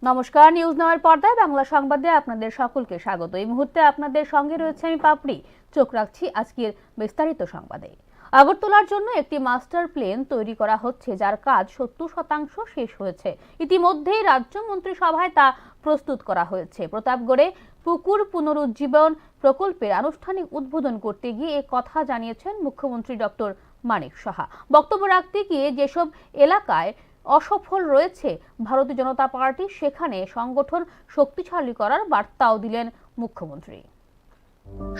নমস্কার, নিউজ নাওয়ের পর্দায় বাংলা সংবাদে আপনাদের সকলকে স্বাগত। এই মুহূর্তে আপনাদের সঙ্গে রয়েছে আমি পাপড়ি। চোখ রাখছি আজকের বিস্তারিত সংবাদে। আগরতলার জন্য একটি মাস্টার প্ল্যান তৈরি করা হচ্ছে, যার কাজ 70% শেষ হয়েছে। ইতিমধ্যেই রাজ্য মন্ত্রিসভায় তা প্রস্তুত করা হয়েছে। প্রতাপগড়ে পুকুর পুনরুজ্জীবন প্রকল্পের আনুষ্ঠানিক উদ্বোধন করতে গিয়ে এ কথা জানিয়েছেন মুখ্যমন্ত্রী ডক্টর মানিক সাহা। বক্তব্য রাখতে গিয়ে যেসব এলাকায় অসফল রয়েছে ভারতীয় জনতা পার্টি, সেখানে সংগঠন শক্তিশালী করার বার্তাও দিলেন মুখ্যমন্ত্রী।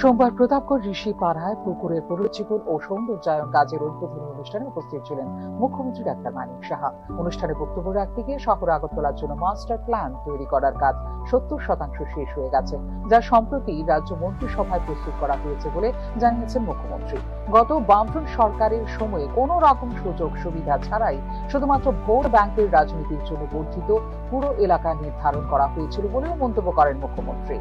সোমবার প্রতাপগড় ঋষি পাড়ায় পুকুরের পুনরুজ্জীবন ও সৌন্দর্যায়ন কাজের উদ্বোধনী অনুষ্ঠানে উপস্থিত ছিলেন মুখ্যমন্ত্রী ডাক্তার মানিক সাহা। অনুষ্ঠানে বক্তব্য রাখতে গিয়ে শহর আগরতলার জন্য মাস্টার প্ল্যান তৈরি করার কাজ 70% শেষ হয়ে গেছে, যা সম্প্রতি রাজ্য মন্ত্রিসভায় প্রস্তুত করা হয়েছে বলে জানিয়েছেন মুখ্যমন্ত্রী। গত বামফ্রন্ট সরকারের সময়ে কোনো রকম সুযোগ সুবিধা ছাড়াই শুধুমাত্র ভোট ব্যাংকের রাজনীতির জন্য বর্ধিত পুরো এলাকা নির্ধারণ করা হয়েছিল বলেও মন্তব্য করেন মুখ্যমন্ত্রী।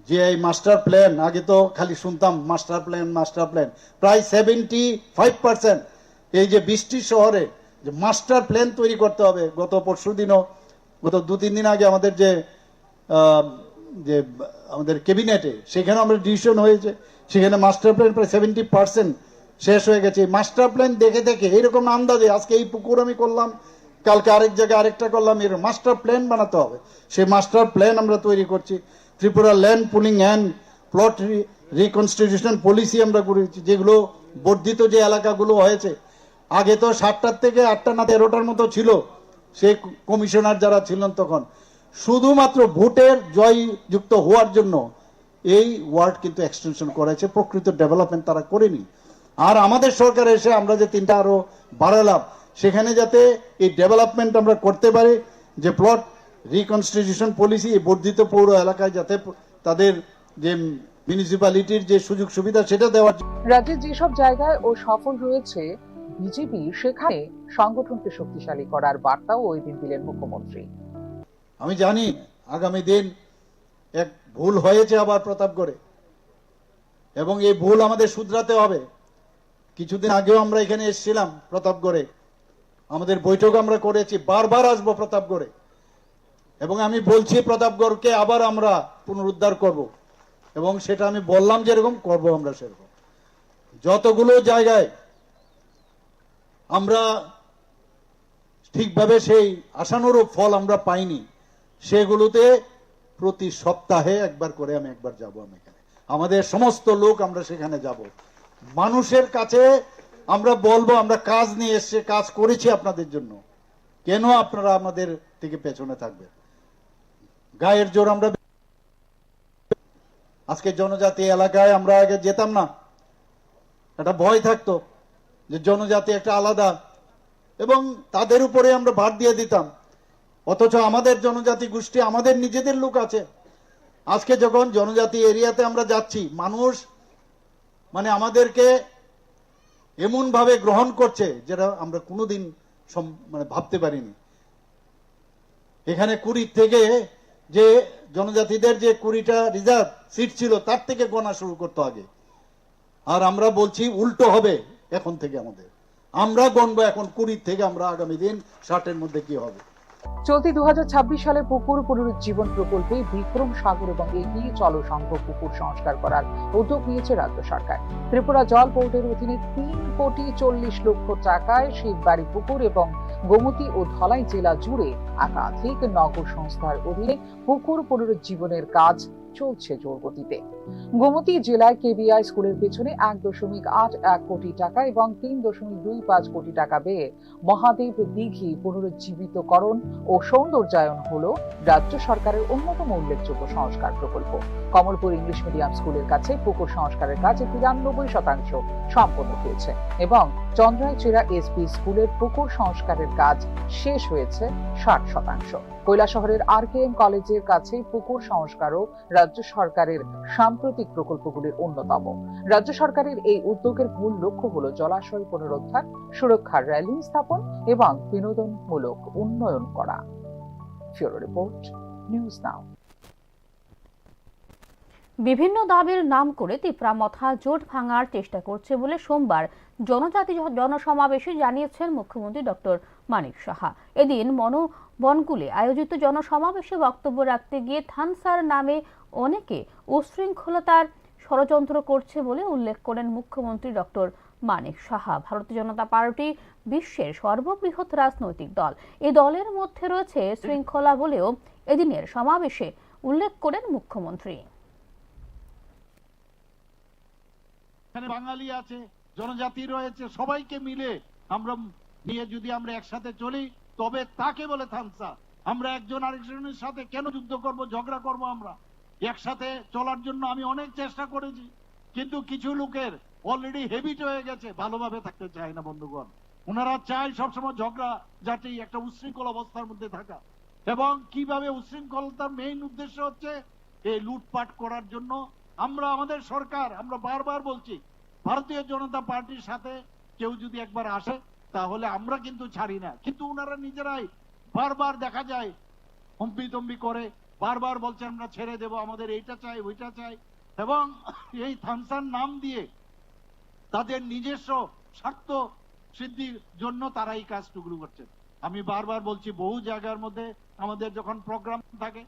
যে এই মাস্টার প্ল্যান, আগে তো খালি শুনতাম মাস্টার প্ল্যান, প্রায় 75% এই যে 20টি শহরে যে মাস্টার প্ল্যান তৈরি করতে হবে। গত 2-3 দিন আগে আমাদের যে আমাদের ক্যাবিনেটে সেখানে আমরা ডিসিশন হয়েছে, সেখানে মাস্টার প্ল্যান প্রায় 70% শেষ হয়ে গেছে। মাস্টার প্ল্যান দেখে দেখে এইরকম আন্দাজে আজকে এই পুকুর আমি করলাম, কালকে আরেক জায়গায় আরেকটা করলাম, এর মাস্টার প্ল্যান বানাতে হবে। সেই মাস্টার প্ল্যান আমরা তৈরি করছি। Tripura land pooling and plot reconstitution policy আমরা করেছি, যেগুলো বর্ধিত যে এলাকাগুলো হয়েছে। আগে তো 7টার থেকে 8টা না 13টার মতো ছিল, সেই কমিশনার যারা ছিলেন তখন শুধুমাত্র ভোটের জয়যুক্ত হওয়ার জন্য এই ওয়ার্ড কিন্তু এক্সটেনশন করেছে, প্রকৃত ডেভেলপমেন্ট তারা করেনি। আর আমাদের সরকার এসে আমরা যে 3টা আরো বাড়ালাম, সেখানে যাতে এই ডেভেলপমেন্ট আমরা করতে পারি, যে প্লট রিকনস্টিটিউশন পলিসি এই বর্ধিত পৌর এলাকায় যাতে তাদের যে মিউনিসিপ্যালিটির যে সুযোগ সুবিধা সেটা দেওয়ার। রাজ্যের যেসব জায়গায় ও সফল রয়েছে বিজেপি, সেখানে সংগঠনকে শক্তিশালী করার বার্তাও ওই দিন দিলেন মুখ্যমন্ত্রী। আমি জানি আগামী দিন এক ভুল হয়েছে আবার প্রতাপগড়ে, এবং এই ভুল আমাদের শুধরাতে হবে। কিছুদিন আগেও আমরা এখানে এসেছিলাম প্রতাপগড়ে, আমাদের বৈঠক আমরা করেছি, বারবার আসবো প্রতাপগড়ে, এবং আমি বলছি প্রতাপগড়কে আবার আমরা পুনরুদ্ধার করব, এবং সেটা আমি বললাম যেরকম করব আমরা সেরকম। যতগুলো জায়গায় আমরা ঠিকভাবে সেই আশানুরূপ ফল আমরা পাইনি, সেগুলোতে প্রতি সপ্তাহে একবার করে আমি একবার যাব। আমি এখানে আমাদের সমস্ত লোক আমরা সেখানে যাব, মানুষের কাছে আমরা বলবো আমরা কাজ নিয়ে এসে কাজ করেছি আপনাদের জন্য, কেন আপনারা আমাদের থেকে পেছনে থাকবেন। গায়ের জোর আমরা আজকে জনজাতি এলাকায় আমরা আগে যেতাম না, একটা ভয় থাকতো যে জনজাতি একটা আলাদা, এবং তাদের উপরে আমরা ভার দিয়ে দিতাম। অথচ আমাদের জনজাতি গোষ্ঠী আমাদের নিজেদের লোক আছে। আজকে যখন জনজাতি এরিয়াতে আমরা যাচ্ছি, মানুষ মানে আমাদেরকে এমন ভাবে গ্রহণ করছে যেটা আমরা কোনোদিন মানে ভাবতে পারিনি। এখানে 20 থেকে যে জনজাতিদের যে 20টা রিজার্ভ সিট ছিল, তার থেকে গোনা শুরু করতে আগে। আর আমরা বলছি উল্টো হবে, এখন থেকে আমরা গণবো এখন 20 থেকে, আমরা আগামী দিন 60-এর মধ্যে কি হবে। চলতি 2026 সালে পুকুর পুনরুজ্জীবন প্রকল্পে বিক্রম সাগর এবং এগিয়ে চলো সংঘ পুকুর সংস্কার করার উদ্যোগ নিয়েছে রাজ্য সরকার। ত্রিপুরা জল বোর্ডের অধীনে 3,40,00,000 টাকায় শিববাড়ি পুকুর এবং গোমতী ও ধলাই জেলা জুড়ে একাধিক নগর সংস্থার অধীনে পুকুর পুনরুজ্জীবনের কাজ চলছে জোর গতিতে। গোমতী জেলায় কেবিআই স্কুলের পেছনে 1.81 কোটি টাকা এবং 3.25 কোটি টাকা ব্যয়ে মহাদেব দিঘি পুনরুজ্জীবিতকরণ ও সৌন্দর্যায়ন হলো রাজ্য সরকারের অন্যতম উল্লেখযোগ্য সংস্কার প্রকল্প। কমলপুর ইংলিশ মিডিয়াম স্কুলের কাছে পুকুর সংস্কারের কাজ 93% সম্পন্ন হয়েছে এবং চন্দ্রাইচিরা এসপি স্কুলের পুকুর সংস্কারের কাজ শেষ হয়েছে 60%। কৈলাসহরের RKM কলেজের কাছে পুকুর সংস্কারও রাজ্য সরকারের সাম্প্রতিক প্রকল্পগুলির অন্যতম। রাজ্য সরকারের এই উদ্যোগের মূল লক্ষ্য হল জলাশয় পুনরুদ্ধার, সুরক্ষার রেলিং স্থাপন এবং বিনোদনমূলক উন্নয়ন করা। Bureau report, news now. বিভিন্ন দাবির নাম করে তিপ্রামথা জোট ভাঙার চেষ্টা করছে বলে সোমবার জনজাতি জনসমাবেশে জানিয়েছেন মুখ্যমন্ত্রী ডক্টর মানিক সাহা। এদিন বনকুলে আয়োজিত জনসমাবেশে বক্তব্য রাখতে গিয়ে থানসার নামে অনেকে উশৃঙ্খলতার ষড়যন্ত্র করছে বলে উল্লেখ করেন মুখ্যমন্ত্রী ডক্টর মানিক সাহা। ভারতীয় জনতা পার্টি বিশ্বের সর্ববৃহৎ রাজনৈতিক দল। এই দলের মধ্যে রয়েছে শৃঙ্খলা বলেও এদিনের সমাবেশে উল্লেখ করেন মুখ্যমন্ত্রী। এখানে বাঙালি আছে, জনজাতি রয়েছে, সবাইকে মিলে আমরা নিয়ে যদি আমরা একসাথে চলি তবে তাকে বলে থামসা। আমরা একজন আরেকজনের সাথে কেন যুদ্ধ করব, ঝগড়া করব? আমরা একসাথে চলার জন্য আমি অনেক চেষ্টা করেছি, কিন্তু কিছু লোকের অলরেডি হেবিট হয়ে গেছে, ভালোভাবে থাকতে চায় না বন্ধুগণ। ওনারা চায় সবসময় ঝগড়া ঝাঁটি, একটা উশৃঙ্খল অবস্থার মধ্যে থাকা। এবং কিভাবে উশৃঙ্খলতার মেইন উদ্দেশ্য হচ্ছে এই লুটপাট করার জন্য। আমরা আমাদের সরকার, আমরা বারবার বলছি, ভারতীয় জনতা পার্টির সাথে কেউ যদি একবার আসে তাহলে আমরা কিন্তু ছাড়ি না। কিন্তু ওনারা নিজেরাই বারবার দেখা যায় হম্পি করে বারবার বলছে আমরা ছেড়ে দেব, আমাদের এইটা চাই ওইটা চাই, এবং এই থামসার নাম দিয়ে তাদের নিজস্ব স্বার্থ সিদ্ধির জন্য তারা এই কাজটুকু করছে। আমি বারবার বলছি, বহু জায়গার মধ্যে আমাদের যখন প্রোগ্রাম থাকে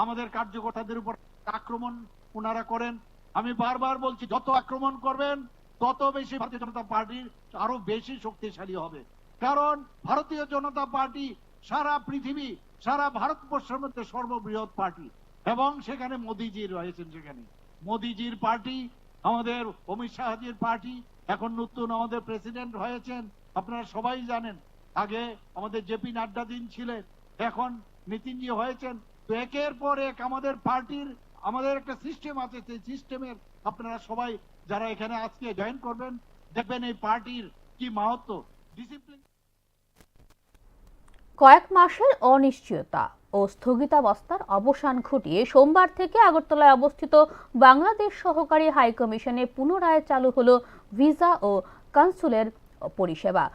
আমাদের কার্যকর্তাদের উপর আক্রমণ ওনারা করেন। আমি বারবার বলছি, যত আক্রমণ করবেন তত বেশি ভারতীয় জনতা পার্টির আরো বেশি শক্তিশালী হবে। কারণ ভারতীয় জনতা পার্টি সারা পৃথিবী, সারা ভারতবর্ষের মধ্যে সর্ববৃহৎ পার্টি, এবং সেখানে মোদিজি রয়েছেন। সেখানে মোদিজির পার্টি, আমাদের অমিত শাহজির পার্টি, এখন নতুন আমাদের প্রেসিডেন্ট হয়েছেন, আপনারা সবাই জানেন। আগে আমাদের জেপি নাড্ডা দিন ছিলেন, এখন নীতিনজি হয়েছেন। তো একের পর এক আমাদের পার্টির আমাদের একটা সিস্টেম আছে, সেই সিস্টেমের আপনারা সবাই যারা এখানে আজকে জয়েন করবেন দেখবেন এই পার্টির কি মাহাত্ম, ডিসিপ্লিন। কয়েক মাসের অনিশ্চয়তা ও স্থগিতাবস্থার অবসান ঘটিয়ে সোমবার থেকে আগরতলায় অবস্থিত বাংলাদেশ সহকারী হাইকমিশনে পুনরায় চালু হলো ভিসা ও কনসুলের পরিষেবা।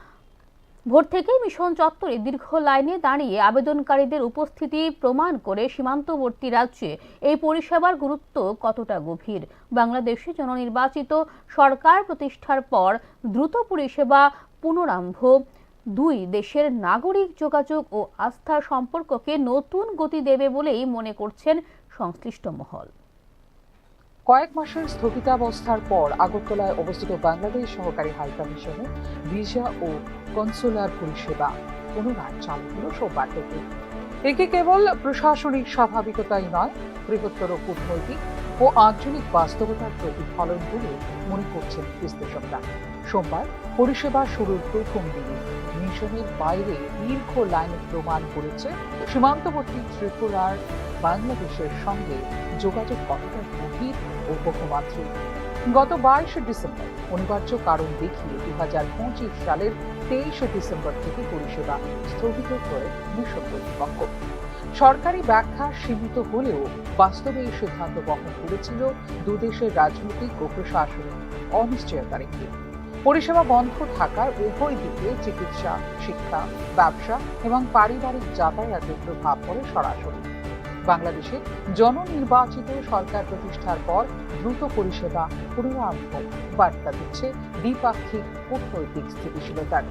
ভোর থেকেই মিশন চত্বরে দীর্ঘ লাইনে দাঁড়িয়ে আবেদনকারীদের উপস্থিতি প্রমাণ করে সীমান্তবর্তী রাজ্যে এই পরিষেবার গুরুত্ব কতটা গভীর। বাংলাদেশে জননির্বাচিত সরকার প্রতিষ্ঠার পর দ্রুত পরিষেবা পুনরারম্ভ দুই দেশের নাগরিক যোগাযোগ ও আস্থার সম্পর্ককে নতুন গতি দেবে বলেই মনে করছেন সংশ্লিষ্ট মহল। কয়েক মাসের স্থগিতাবস্থার পর আগরতলায় অবস্থিত বাংলাদেশ সহকারী হাইকমিশনে ভিসা ও কনসুলার পরিষেবা পুনরায় চালু হলো সোমবার থেকে। একে কেবল প্রশাসনিক স্বাভাবিকতাই নয়, বৃহত্তর কূটনৈতিক ও আঞ্চলিক বাস্তবতার প্রতিফলন বলে মনে করছেন বিশ্লেষকরা। সোমবার পরিষেবা শুরুর প্রথম দিনে মিশনের বাইরে দীর্ঘ লাইনে প্রমাণ করেছে সীমান্তবর্তী ত্রিপুরার বাংলাদেশের সঙ্গে যোগাযোগ কতটা গভীর ও বহুমাত্রিক। গত 22 ডিসেম্বর অনিবার্য কারণ দেখিয়ে 2025 সালের 23 ডিসেম্বর থেকে পরিষেবা স্থগিত করে মিশন কর্তৃপক্ষ। সরকারি ব্যাখ্যা সীমিত হলেও বাস্তবে এই সিদ্ধান্ত বহন করেছিল দুদেশের রাজনৈতিক ও প্রশাসনিক অনিশ্চয়তা রেখে। পরিষেবা বন্ধ থাকার উভয় দিকে চিকিৎসা, শিক্ষা, ব্যবসা এবং পারিবারিক যাতায়াতের প্রভাব পড়ে সরাসরি। বাংলাদেশে জননির্বাচিত সরকার প্রতিষ্ঠার পর দ্রুত পরিষেবা পুনরারম্ভ বার্তা দিচ্ছে দ্বিপাক্ষিক কূটনৈতিক স্থিতিশীলতার।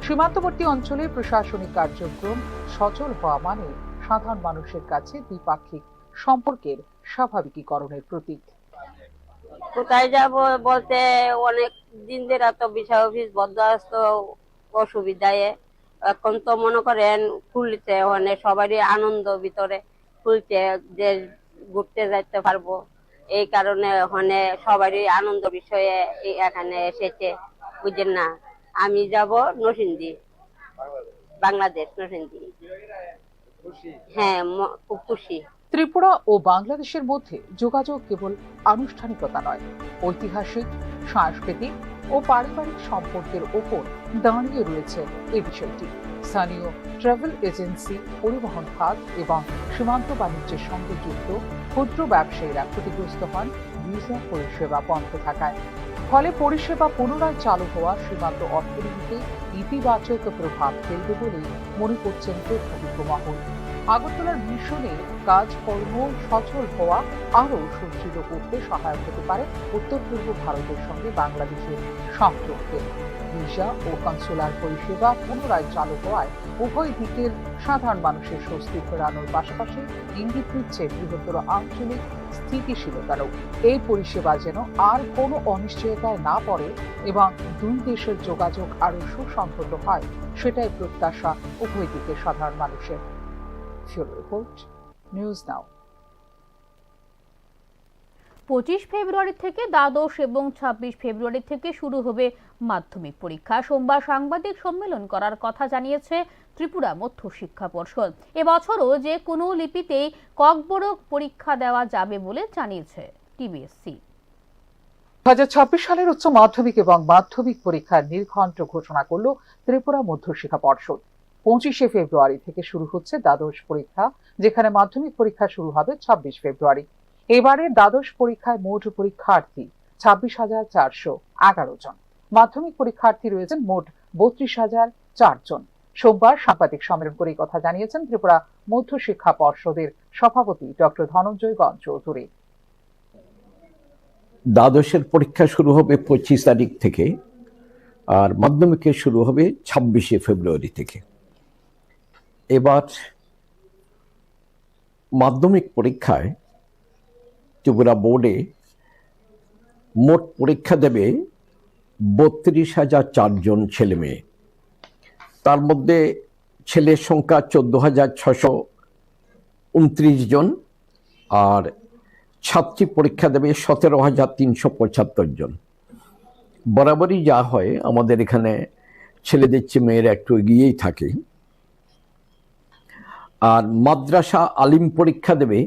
সীমান্তবর্তী অঞ্চলে প্রশাসনিক কার্যক্রম সচল হওয়া মানে সাধারণ মানুষের কাছে দ্বিপাক্ষিক সম্পর্কের স্বাভাবিকীকরণের প্রতীক। কোথায় যাব বলতে অনেক দিন ধরে তো ভিসা অফিস বন্ধ আসতো, অসুবিধায়। এখন তো মনে করেন খুলছে, অনেক সবারই আনন্দ ভিতরে খুলছে যে ঘুরতে যাইতে পারবো। এই কারণে ওখানে সবারই আনন্দ বিষয়ে এখানে এসেছে, বুঝেন না। আমি যাব নরসিংদী, বাংলাদেশ নরসিংদী। হ্যাঁ, খুব খুশি। ত্রিপুরা ও বাংলাদেশের মধ্যে যোগাযোগ কেবল আনুষ্ঠানিকতা নয়, ঐতিহাসিক, সাংস্কৃতিক ও পারিবারিক সম্পর্কের ওপর দাঁড়িয়ে রয়েছে এই বিষয়টি। স্থানীয় ট্রাভেল এজেন্সি, পরিবহন খাত এবং সীমান্ত বাণিজ্যের সঙ্গে যুক্ত ক্ষুদ্র ব্যবসায়ীরা ক্ষতিগ্রস্ত হন ভিসা পরিষেবা বন্ধ থাকায়। ফলে পরিষেবা পুনরায় চালু হওয়া সীমান্ত অর্থনীতিতে ইতিবাচক প্রভাব ফেলবে বলেই মনে করছেন তথ্যবিজ্ঞ মহল। আগরতলার মিশনে কাজকর্ম সচল হওয়া আরও সুদৃঢ় করতে সহায়ক হতে পারে উত্তর পূর্ব ভারতের সঙ্গে বাংলাদেশের সংযোগকে। ভিসা ও কনসুলার পরিষেবা পুনরায় চালু হওয়ায় উভয় দিকের সাধারণ মানুষের স্বস্তি ফেরানোর পাশাপাশি ইঙ্গিত দিচ্ছে বৃহত্তর আঞ্চলিক স্থিতিশীলতারও। এই পরিষেবা যেন আর কোনো অনিশ্চয়তায় না পড়ে এবং দুই দেশের যোগাযোগ আরও সুসংহত হয়, সেটাই প্রত্যাশা উভয় দিকের সাধারণ মানুষের। Report, news now. 25 ফেব্রুয়ারি থেকে দ্বাদশ এবং 26 ফেব্রুয়ারি থেকে শুরু হবে মাধ্যমিক পরীক্ষা। সোমবার সাংবাদিক সম্মেলন করার কথা জানিয়েছে ত্রিপুরা মধ্য শিক্ষা পর্ষদ। এবছরও যে কোনো লিপিতেই ককবরক পরীক্ষা দেওয়া যাবে বলে জানিয়েছে টিবিএসসি। 2026 সালের উচ্চ মাধ্যমিক এবং মাধ্যমিক পরীক্ষার নির্ঘণ্ট ঘোষণা করল ত্রিপুরা মধ্য শিক্ষা পর্ষদ। 25 ফেব্রুয়ারি থেকে শুরু হচ্ছে দ্বাদশ পরীক্ষা, যেখানে মাধ্যমিক পরীক্ষা শুরু হবে 26 ফেব্রুয়ারি। এবারে দ্বাদশ পরীক্ষায় মোট পরীক্ষার্থী 26,411 জন। মাধ্যমিক পরীক্ষার্থী রয়েছেন মোট 32,004 জন। সোমবার সাংবাদিক সম্মেলন করে কথা জানিয়েছেন ত্রিপুরা মধ্য শিক্ষা পর্ষদের সভাপতি ডক্টর ধনঞ্জয় গণ চৌধুরী। দ্বাদশের পরীক্ষা শুরু হবে 25 তারিখ থেকে, আর মাধ্যমিকের শুরু হবে 26 ফেব্রুয়ারি থেকে। এবার মাধ্যমিক পরীক্ষায় ত্রিপুরা বোর্ডে মোট পরীক্ষা দেবে 32,004 জন ছেলে মেয়ে। তার মধ্যে ছেলের সংখ্যা 14,629 জন, আর ছাত্রী পরীক্ষা দেবে 17,375 জন। বরাবরই যা হয়, আমাদের এখানে ছেলেদের চেয়ে মেয়েরা একটু এগিয়েই থাকে। আর মাদ্রাসা আলিম পরীক্ষা দেবে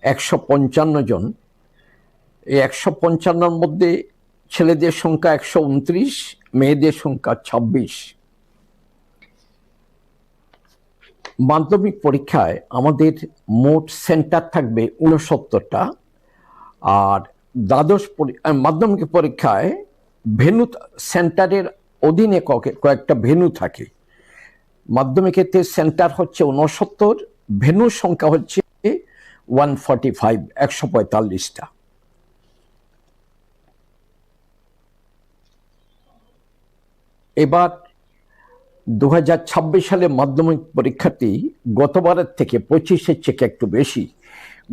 155 জন। এই 155-র মধ্যে ছেলেদের সংখ্যা 129, মেয়েদের সংখ্যা 26। মাধ্যমিক পরীক্ষায় আমাদের মোট সেন্টার থাকবে 69টা, আর দ্বাদশ মাধ্যমিক পরীক্ষায় ভেন্যু সেন্টারের অধীনে কয়েকটা ভেন্যু থাকে। মাধ্যমিকেতে সেন্টার হচ্ছে 69, ভেন্যুর সংখ্যা হচ্ছে 145, 145টা। এবার 2026 সালে মাধ্যমিক পরীক্ষার্থী গতবারের থেকে 25-এর চেয়ে একটু বেশি।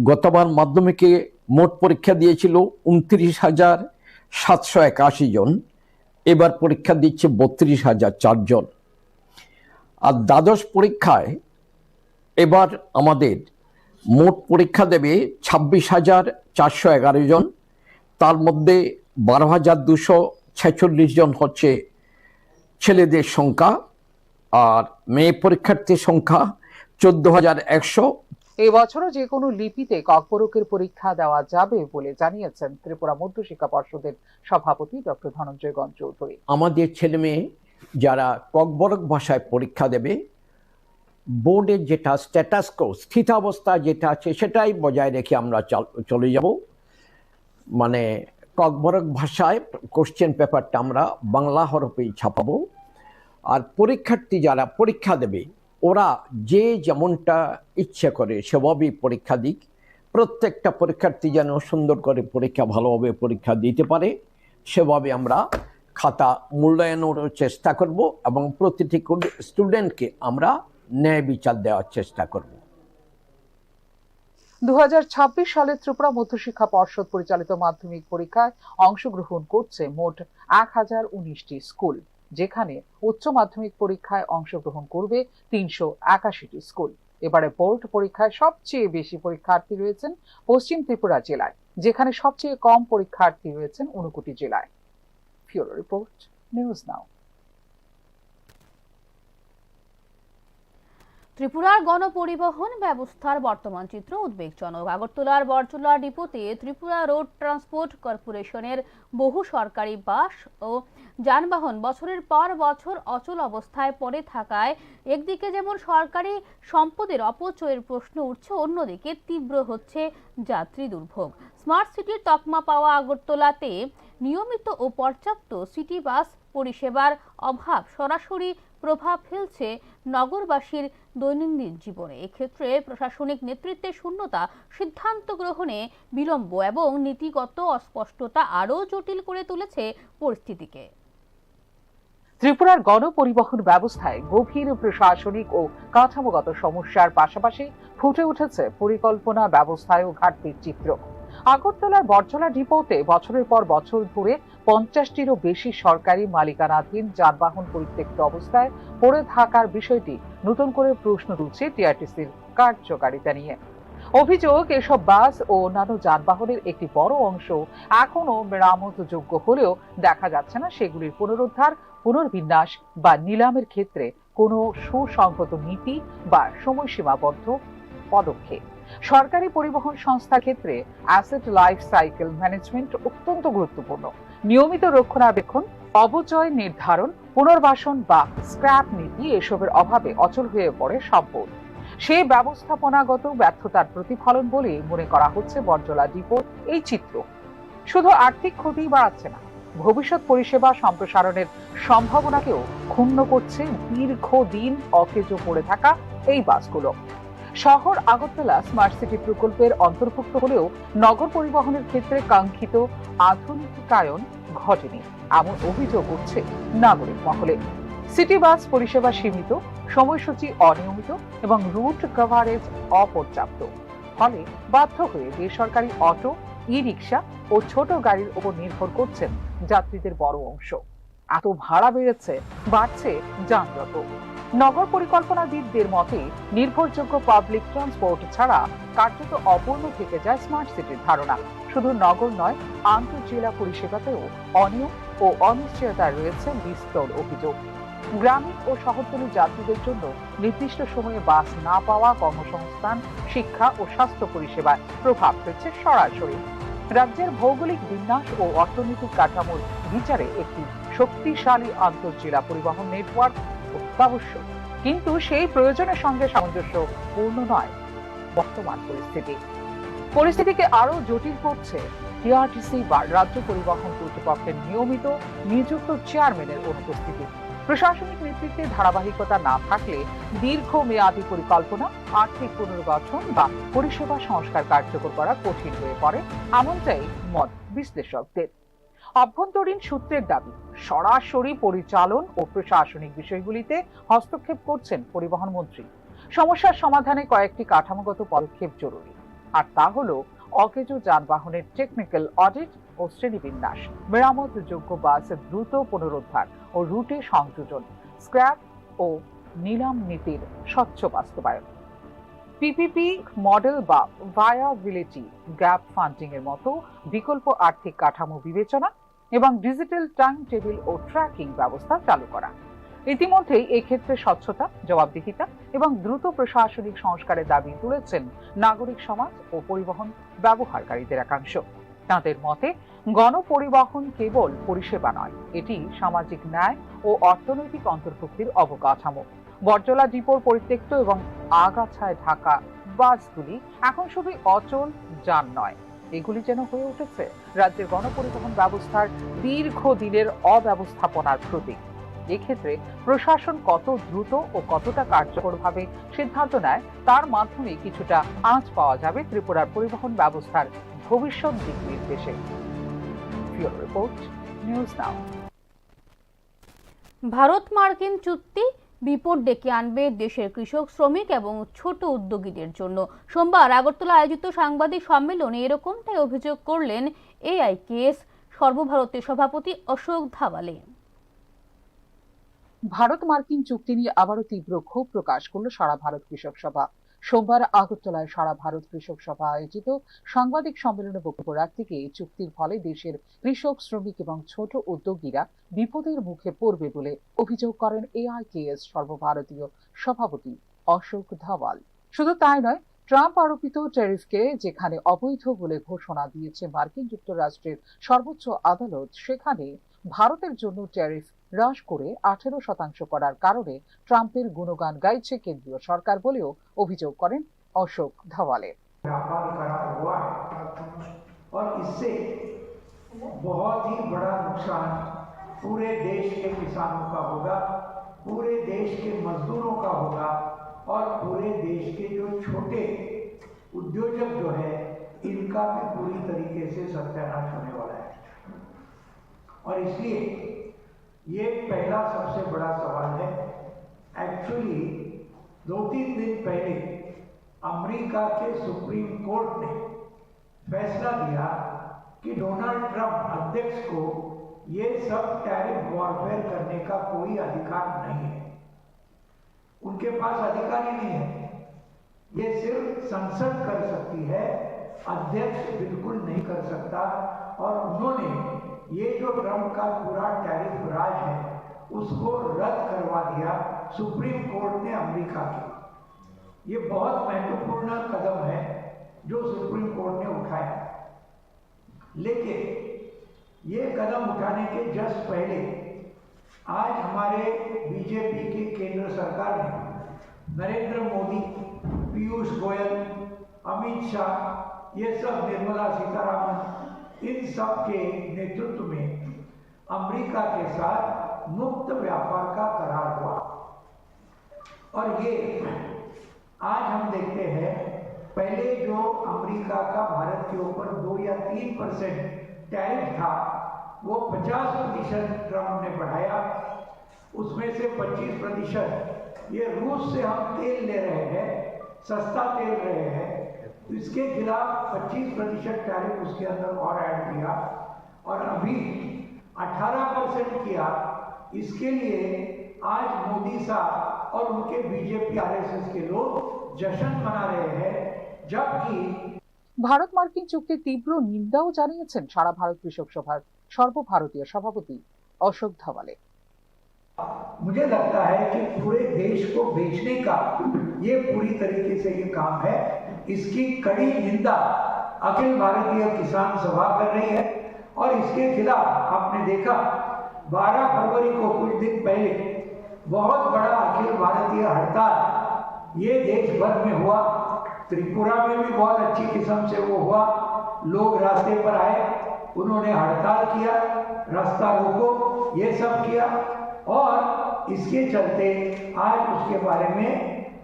গতবার মাধ্যমিকে মোট পরীক্ষা দিয়েছিল 29,781 জন, এবার পরীক্ষা দিচ্ছে 32,004 জন। আর দ্বাদশ পরীক্ষায় এবার আমাদের মোট পরীক্ষা দেবে 26,411 জন। তার মধ্যে 12,246 জন হচ্ছে ছেলেদের সংখ্যা, আর মেয়ে পরীক্ষার্থীর সংখ্যা 14,100। এবছরও যে কোনো লিপিতে ককবরকের পরীক্ষা দেওয়া যাবে বলে জানিয়েছেন ত্রিপুরা মধ্য শিক্ষা পর্ষদের সভাপতি ডক্টর ধনঞ্জয় গণ চৌধুরী। আমাদের ছেলে মেয়ে যারা ককবরক ভাষায় পরীক্ষা দেবে, বোর্ডের যেটা স্ট্যাটাস কো, স্থিতাবস্থা যেটা আছে সেটাই বজায় রেখে আমরা চলে যাব। মানে ককবরক ভাষায় কোশ্চেন পেপারটা আমরা বাংলা হরফেই ছাপাবো। আর পরীক্ষার্থী যারা পরীক্ষা দেবে, ওরা যে যেমনটা ইচ্ছে করে সেভাবেই পরীক্ষা দিক। প্রত্যেকটা পরীক্ষার্থী যেন সুন্দর করে পরীক্ষা, ভালোভাবে পরীক্ষা দিতে পারে, সেভাবে আমরা খাতা মূল্যায়নের চেষ্টা করব এবং প্রতিটি স্টুডেন্টকে আমরা ন্যায় বিচার দেওয়ার চেষ্টা করব। 2026 সালে ত্রিপুরা মধ্য শিক্ষা পর্ষদ পরিচালিত মাধ্যমিক পরীক্ষায় অংশগ্রহণ করছে মোট 1019টি স্কুল, যেখানে উচ্চ মাধ্যমিক পরীক্ষায় অংশগ্রহণ করবে 381টি স্কুল। এবারে বোর্ড পরীক্ষায় সবচেয়ে বেশি পরীক্ষার্থী রয়েছেন পশ্চিম ত্রিপুরা জেলায়, যেখানে সবচেয়ে কম পরীক্ষার্থী রয়েছেন ঊনকোটি জেলায়। ফিউরো রিপোর্ট, নিউজ নাও। ত্রিপুরার গণপরিবহন ব্যবস্থার বর্তমান চিত্র উদ্বেগজনক। আগরতলার বরজলা ডিপোতে ত্রিপুরা রোড ট্রান্সপোর্ট কর্পোরেশনের বহু সরকারি বাস ও যানবাহন বছরের পর বছর অচল অবস্থায় পড়ে থাকায় একদিকে যেমন সরকারি সম্পদের অপচয়ের প্রশ্ন উঠছে, অন্যদিকে তীব্র হচ্ছে যাত্রী দুর্ভোগ। স্মার্ট সিটির তকমা পাওয়া আগরতলাতে নিয়মিত ও পর্যাপ্ত সিটি বাস পরিষেবার অভাব সরাসরি প্রভাব ফেলছে নগরবাসীর দৈনন্দিন জীবনে। এক্ষেত্রে প্রশাসনিক নেতৃত্বের শূন্যতা, সিদ্ধান্ত গ্রহণে বিলম্ব এবং নীতিগত অস্পষ্টতা আরও জটিল করে তুলেছে পরিস্থিতিকে। ত্রিপুরার গণপরিবহন ব্যবস্থায় গভীর প্রশাসনিক ও কাঠামোগত সমস্যার পাশাপাশি ফুটে উঠেছে পরিকল্পনা ব্যবস্থায় ও ঘাটতির চিত্র। আগরতলার বরজলা ডিপোতে বছরের পর বছর ধরে 50টিরও বেশি সরকারি মালিকানাধীন যানবাহন পরিত্যক্ত অবস্থায় পড়ে থাকার বিষয়টি নতুন করে প্রশ্ন তুলছে টিআরটিসির কার্যকারিতা নিয়ে। অভিযোগ, এসব বাস ও অন্যান্য যানবাহনের একটি বড় অংশ এখনো মেরামতযোগ্য হলেও দেখা যাচ্ছে না সেগুলির পুনরুদ্ধার, পুনর্বিন্যাস বা নিলামের ক্ষেত্রে কোনো সুসংহত নীতি বা সময়সীমাবদ্ধ পদক্ষেপ। সরকারি পরিবহন সংস্থার ক্ষেত্রে অ্যাসেট লাইফ সাইকেল ম্যানেজমেন্ট অত্যন্ত গুরুত্বপূর্ণ। নিয়মিত রক্ষণাবেক্ষণ, অপচয় নির্ধারণ, পুনর্বাসন বা স্ক্র্যাপ নীতি এসবের অভাবে অচল হয়ে পড়ে সম্পদ। সেই ব্যবস্থাপনাগত ব্যর্থতার প্রতিফলন বলে মনে করা হচ্ছে বরজলা ডিপোর এই চিত্র। শুধু আর্থিক ক্ষতি বাড়াচ্ছে না, ভবিষ্যৎ পরিষেবা সম্প্রসারণের সম্ভাবনাকেও ক্ষুণ্ণ করছে দীর্ঘদিন অকেজো পড়ে থাকা এই বাসগুলো। শহর আগরতলা স্মার্ট সিটি প্রকল্পের অন্তর্ভুক্ত হলেও নগর পরিবহনের ক্ষেত্রে কাঙ্ক্ষিত আধুনিকায়ন ঘটেনি এমন অভিযোগ উঠছে নাগরিক মহলে। সিটি বাস পরিষেবা সীমিত, সময়সূচি অনিয়মিত এবং রুট কভারেজ অপর্যাপ্ত। ফলে বাধ্য হয়ে বেসরকারি অটো, ই রিক্সা ও ছোট গাড়ির উপর নির্ভর করছেন যাত্রীদের বড় অংশ। এত ভাড়া বেড়েছে, বাড়ছে যানজট। নগর পরিকল্পনাবিদদের মতে নির্ভরযোগ্য পাবলিক ট্রান্সপোর্ট ছাড়া কার্যত অপূর্ণ থেকে যায় স্মার্ট সিটির ধারণা। শুধু নগর নয়, আন্তঃজেলা পরিষেবাতেও অনিয়ম ও অনিশ্চয়তা রয়েছে বিস্তর অভিযোগ। গ্রামীণ ও শহরতলি যাত্রীদের জন্য নির্দিষ্ট সময়ে বাস না পাওয়া কর্মসংস্থান, শিক্ষা ও স্বাস্থ্য পরিষেবায় প্রভাব ফেলছে সরাসরি। রাজ্যের ভৌগোলিক বিন্যাস ও অর্থনৈতিক কাঠামোর বিচারে একটি শক্তিশালী আন্তঃজেলা পরিবহন নেটওয়ার্ক অত্যাবশ্যক, কিন্তু সেই প্রয়োজনের সঙ্গে সামঞ্জস্যপূর্ণ নয় বর্তমান পরিস্থিতিকে আরো জটিল করছে টিআরটিসি বা রাজ্য পরিবহন কর্তৃপক্ষের নিয়মিত নিযুক্ত চেয়ারম্যানের অনুপস্থিতি। প্রশাসনিক নেতৃত্বে ধারাবাহিকতা না থাকলে দীর্ঘমেয়াদী পরিকল্পনা, আর্থিক পুনর্গঠন বা পরিষেবা সংস্কার কার্যকর করা কঠিন হয়ে পড়ে, এমনটাই মত বিশ্লেষকদের। অভ্যন্তরীণ সূত্রের দাবি, সরাসরি পরিচালন ও প্রশাসনিক বিষয়গুলিতে হস্তক্ষেপ করছেন পরিবহন মন্ত্রী। সমস্যার সমাধানে কয়েকটি কাঠামোগত পদক্ষেপ জরুরি, আর তা হলো অকেজো যানবাহনের টেকনিক্যাল অডিট ও শ্রেণীবিন্যাস, মেরামতযোগ্য বাস দ্রুত পুনরুদ্ধার ও রুটে সংযোজন, স্ক্র্যাপ ও নিলাম নীতির স্বচ্ছ বাস্তবায়ন, পিপিপি মডেল বা ভায়াবিলিটি গ্যাপ ফান্ডিং এর মতো বিকল্প আর্থিক কাঠামো বিবেচনা এবং ডিজিটাল টাইম টেবিল ও ট্র্যাকিং ব্যবস্থা চালু করা। ইতিমধ্যেই এই ক্ষেত্রে স্বচ্ছতা, জবাবদিহিতা এবং দ্রুত প্রশাসনিক সংস্কারের দাবি তুলেছেন নাগরিক সমাজ ও পরিবহন ব্যবহারকারীদের একাংশ। তাঁদের মতে গণপরিবহন কেবল পরিষেবা নয়, এটি সামাজিক ন্যায় ও অর্থনৈতিক অন্তর্ভুক্তির অবকাঠামো। বরজলা ডিপোর পরিত্যক্ত এবং আগাছায় ঢাকা বাসগুলি এখন শুধুই অচল যান নয়, এগুলি যেন হয়ে উঠেছে রাজ্যের গণপরিবহন ব্যবস্থার দীর্ঘদিনের অব্যবস্থাপনার প্রতীক। এক্ষেত্রে প্রশাসন কত দ্রুত ও কতটা কার্যকরভাবে সিদ্ধান্ত নেয় তার মাধ্যমে কিছুটা আঁচ পাওয়া যাবে ত্রিপুরার পরিবহন ব্যবস্থার ভবিষ্যৎ দিক নির্দেশে। Bureau report, news now. Bharat মার্কিন চুক্তি বিপদ ডেকে আনবে দেশের কৃষক, শ্রমিক এবং ছোট উদ্যোগীদের জন্য। সোমবার আগরতলা আয়োজিত সাংবাদিক সম্মেলনে এরকমটাই অভিযোগ করলেন এআইকেএস সর্বভারতীয় সভাপতি অশোক ধাওয়ালে। ভারত মার্কিন চুক্তি নিয়ে আবারও তীব্র ক্ষোভ প্রকাশ করল সারা ভারত কৃষক সভা। সোমবার আগরতলায় সারা ভারত কৃষক সভা আয়োজিত সাংবাদিক সম্মেলনে বক্তব্য রাখতে গিয়ে চুক্তির ফলে দেশের কৃষক, শ্রমিক এবং ছোট উদ্যোগীরা বিপদের মুখে পড়বে বলে অভিযোগ করেন এআইকেএস সর্বভারতীয় সভাপতি অশোক ধাওয়াল। শুধু তাই নয়, ট্রাম্প আরোপিত ট্যারিফকে যেখানে অবৈধ বলে ঘোষণা দিয়েছে মার্কিন যুক্তরাষ্ট্রের সর্বোচ্চ আদালত, সেখানে ভারতের জন্য ট্যারিফ হ্রাস করে 18% করার কারণে ট্রাম্পের গুণগান গাইছে কেন্দ্রীয় সরকার বলেও অভিযোগ করেন অশোক ধাওয়ালের। व्यापार करार हुआ है और इससे बहुत ही बड़ा नुकसान पूरे देश के किसानों का होगा, पूरे देश के मजदूरों का होगा और पूरे देश के जो छोटे उद्योजक जो है इनका भी पूरी तरीके से सत्यानाश होने वाला है। और इसलिए ये पहला सबसे बड़ा सवाल है। एक्चुअली 2-3 दिन पहले अमेरिका के सुप्रीम कोर्ट ने फैसला दिया कि डोनाल्ड ट्रंप अध्यक्ष को ये सब टैरिफ वॉरफेयर करने का कोई अधिकार नहीं है। उनके पास अधिकार ही नहीं है। ये सिर्फ संसद कर सकती है, अध्यक्ष बिल्कुल नहीं कर सकता। और उन्होंने ये जो ट्रंप का पूरा टैरिफ राज है उसको रद्द करवा दिया सुप्रीम कोर्ट ने अमेरिका की। ये बहुत महत्वपूर्ण कदम है जो सुप्रीम कोर्ट ने उठाया। लेकिन ये कदम उठाने के जस्ट पहले आज हमारे बीजेपी की केंद्र सरकार ने नरेंद्र मोदी, पीयूष गोयल, अमित शाह, ये सब निर्मला सीतारामन, इन सब के नेतृत्व में अमेरिका के साथ मुक्त व्यापार का करार हुआ। और ये आज हम देखते हैं, पहले जो अमेरिका का भारत के ऊपर 2 या 3% टैरिफ था वो 50% ट्रंप ने बढ़ाया। उसमें से 25% ये रूस से हम तेल ले रहे हैं, सस्ता तेल रहे हैं, तो इसके खिलाफ 25% टैरिफ उसके अंदर और ऐड किया और अभी 18% किया। इसके लिए आज मोदी साहब और उनके बीजेपी आरएसएस के लोग जश्न मना रहे हैं, जबकि ভারত মার্কিন চুক্তির তীব্র নিন্দাও জানিয়েছেন সারা ভারত কৃষক সভার সর্বভারতীয় সভাপতি অশোক ধাওয়ালে। मुझे लगता है कि पूरे देश को बेचने का ये पूरी तरीके से ये काम है। इसकी कड़ी निंदा अखिल भारतीय किसान सभा कर रही है और इसके खिलाफ आपने देखा 12 फरवरी को कुछ दिन पहले बहुत बड़ा अखिल भारतीय हड़ताल ये देश भर में हुआ। त्रिपुरा में भी बहुत अच्छी किस्म से वो हुआ। लोग रास्ते पर आए, उन्होंने हड़ताल किया, रास्ता रोको, ये सब किया। और इसके चलते आज उसके बारे में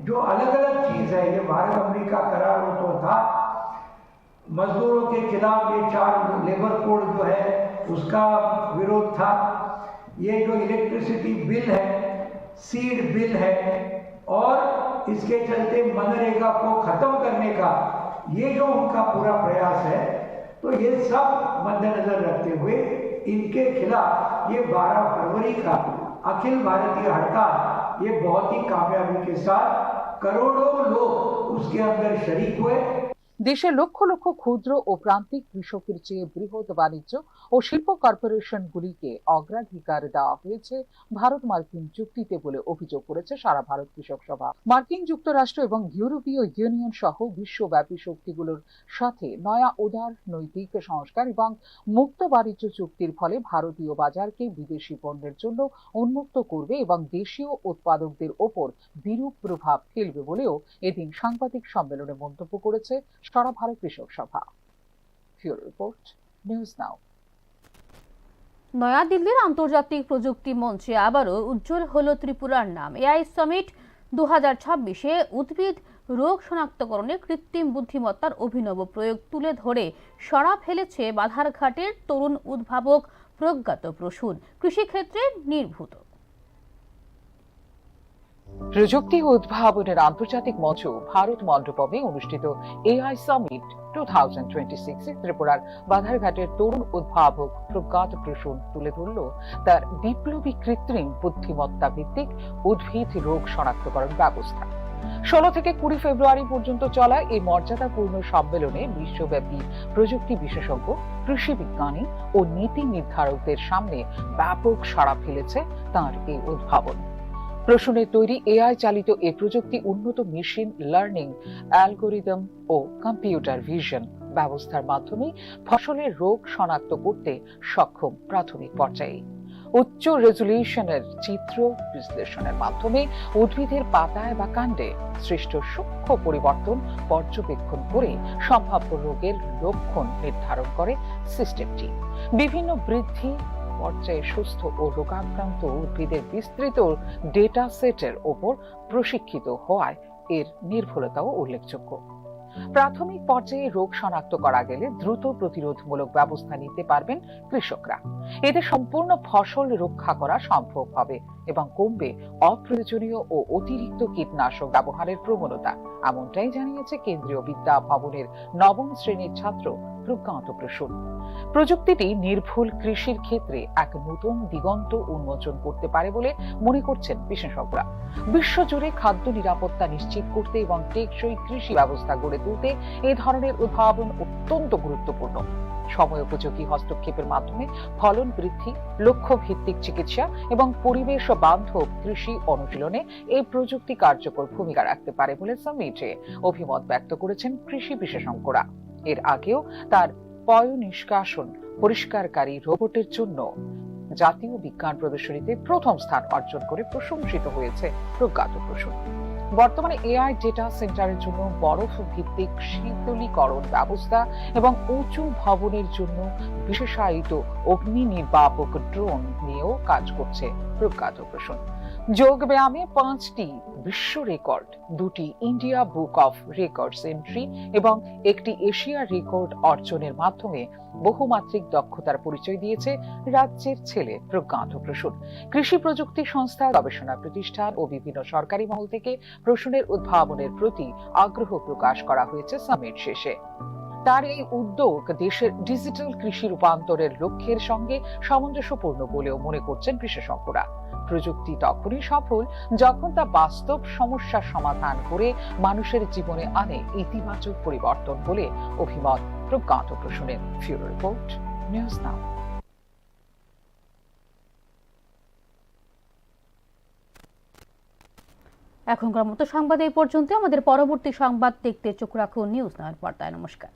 जो अलग अलग चीज है, ये भारत अमेरिका करार वो तो था, मजदूरों के खिलाफ ये 4 लेबर कोड जो है उसका विरोध था, ये जो इलेक्ट्रिसिटी बिल है, सीड बिल है, और इसके चलते मनरेगा को खत्म करने का ये जो उनका पूरा प्रयास है, तो ये सब मद्देनजर रखते हुए इनके खिलाफ ये 12 फरवरी का अखिल भारतीय हड़ताल ये बहुत ही कामयाबी के साथ करोड़ों लोग उसके अंदर शरीक हुए। দেশে লক্ষ লক্ষ ক্ষুদ্র ও প্রান্তিক কৃষকের চেয়ে বৃহৎ বাণিজ্য ও শিল্প কর্পোরেশনগুলিকে অগ্রাধিকার দেওয়া হয়েছে ভারত মার্কিন চুক্তিতে বলে অভিযোগ করেছে সারা ভারত কৃষক সভা। মার্কিন যুক্তরাষ্ট্র এবং ইউরোপীয় ইউনিয়ন সহ বিশ্বব্যাপী শক্তিগুলোর সাথে নয়া উদার নৈতিক সংস্কার এবং মুক্ত বাণিজ্য চুক্তির ফলে ভারতীয় বাজারকে বিদেশি পণ্যের জন্য উন্মুক্ত করবে এবং দেশীয় উৎপাদকদের ওপর বিরূপ প্রভাব ফেলবে বলেও এদিন সাংবাদিক সম্মেলনে মন্তব্য করেছে সারা ভারত কৃষক সভা। ফিউরো রিপোর্ট, নিউজ নাও। নয়াদিল্লির আন্তর্জাতিক প্রযুক্তি মঞ্চে আবারও উজ্জ্বল হলো ত্রিপুরার নাম। এআই সামিট 2026-এ উদ্ভিদ রোগ শনাক্তকরণে কৃত্রিম বুদ্ধিমত্তার অভিনব প্রয়োগ তুলে ধরে সাড়া ফেলেছে বাধারঘাটের তরুণ উদ্ভাবক প্রজ্ঞাত প্রসূন, কৃষিক্ষেত্রে নির্ভূত। প্রযুক্তি ও উদ্ভাবনের আন্তর্জাতিক মঞ্চ ভারত মণ্ডপমে অনুষ্ঠিত এআই সামিট 2026 ত্রিপুরার বাধারঘাটের তরুণ উদ্ভাবক প্রজ্ঞাত প্রসূন তুলে ধরল তার বিপ্লবী কৃত্রিম বুদ্ধিমত্তা ভিত্তিক উদ্ভিদ রোগ শনাক্তকরণ ব্যবস্থা। 16 থেকে 20 ফেব্রুয়ারি পর্যন্ত চলা এই মর্যাদাপূর্ণ সম্মেলনে বিশ্বব্যাপী প্রযুক্তি বিশেষজ্ঞ, কৃষি বিজ্ঞানী ও নীতি নির্ধারকদের সামনে ব্যাপক সাড়া ফেলেছে তার এই উদ্ভাবন। প্রসূনের তৈরি এআই চালিত এই প্রযুক্তি উন্নত মেশিন লার্নিং অ্যালগোরিদম ও কম্পিউটার ভিশন ব্যবস্থার মাধ্যমে ফসলের রোগ শনাক্ত করতে সক্ষম প্রাথমিক পর্যায়ে। উচ্চ রেজলিউশনের চিত্র বিশ্লেষণের মাধ্যমে উদ্ভিদের পাতায় বা কাণ্ডে সৃষ্ট সূক্ষ্ম পরিবর্তন পর্যবেক্ষণ করে সম্ভাব্য রোগের লক্ষণ নির্ধারণ করে সিস্টেমটি। বিভিন্ন বৃদ্ধি পর্যায়ে সুস্থ ও রোগাক্রান্ত উদ্ভিদের বিস্তৃত ডেটা সেটের ওপর প্রশিক্ষিত হওয়ায় এর নির্ভুলতাও উল্লেখযোগ্য। প্রাথমিক পর্যায়ে রোগ শনাক্ত করা গেলে দ্রুত প্রতিরোধমূলক ব্যবস্থা নিতে পারবেন কৃষকরা। এতে সম্পূর্ণ ফসল রক্ষা করা সম্ভব হবে এবং কমবে অপ্রয়োজনীয় ও অতিরিক্ত কীটনাশক ব্যবহারের প্রবণতা, এমনটাই জানিয়েছে কেন্দ্রীয় বিদ্যা ভবনের নবম শ্রেণীর ছাত্র প্রজ্ঞাত প্রসূন। প্রযুক্তিটি নির্ভুল কৃষির ক্ষেত্রে এক নতুন দিগন্ত উন্মোচন করতে পারে বলে মনে করছেন বিশেষজ্ঞরা। বিশ্বজুড়ে খাদ্য নিরাপত্তা নিশ্চিত করতে এবং টেকসই কৃষি ব্যবস্থা গড়ে তুলতে এই ধরনের উদ্ভাবন অত্যন্ত গুরুত্বপূর্ণ। সময়োপযোগী হস্তক্ষেপের মাধ্যমে ফলন বৃদ্ধি, লক্ষ্য ভিত্তিক চিকিৎসা এবং পরিবেশ বান্ধব কৃষি অনুশীলনে এই প্রযুক্তি কার্যকর ভূমিকা রাখতে পারে বলে সামিটে অভিমত ব্যক্ত করেছেন কৃষি বিশেষজ্ঞরা। এর আগেও তার পয় নিষ্কাশন পরিষ্কারকারী রোবটের জন্য জাতীয় বিজ্ঞান প্রদর্শনীতে প্রথম স্থান অর্জন করে প্রশংসিত হয়েছে প্রজ্ঞাত প্রসূন। বর্তমানে এআই ডেটা সেন্টারের জন্য বরফ ভিত্তিক শীতলীকরণ ব্যবস্থা এবং উঁচু ভবনের জন্য বিশেষায়িত অগ্নি নির্বাপক ড্রোন নিয়েও কাজ করছে প্রজ্ঞাত প্রসূন। যোগ ব্যায়ামে 5টি বিশ্ব রেকর্ড, 2টি India book of records entry এবং একটি এশিয়া রেকর্ড অর্জনের মাধ্যমে বহুমাত্রিক দক্ষতার পরিচয় দিয়েছে রাজ্যের ছেলে প্রজ্ঞাত প্রসূন। কৃষি প্রযুক্তি সংস্থা, গবেষণা প্রতিষ্ঠান ও বিভিন্ন সরকারি মহল থেকে প্রসূনের উদ্ভাবনের প্রতি আগ্রহ প্রকাশ করা হয়েছে সামিট শেষে। তার এই উদ্যোগ দেশের ডিজিটাল কৃষি রূপান্তরের লক্ষ্যের সঙ্গে সামঞ্জস্যপূর্ণ বলেও মনে করছেন বিশেষজ্ঞরা। প্রযুক্তি তখনই সফল যখন তা বাস্তব সমস্যার সমাধান করে মানুষের জীবনে আনে ইতিবাচক পরিবর্তন বলে অভিমত প্রজ্ঞাত প্রসূনের। ফিউরো রিপোর্ট, নিউজ নাও। এখনকার মতো সংবাদ এই পর্যন্ত। আমাদের পরবর্তী সংবাদ দেখতে চোখ রাখুন নিউজ নাওয়ের পর্দায়। নমস্কার।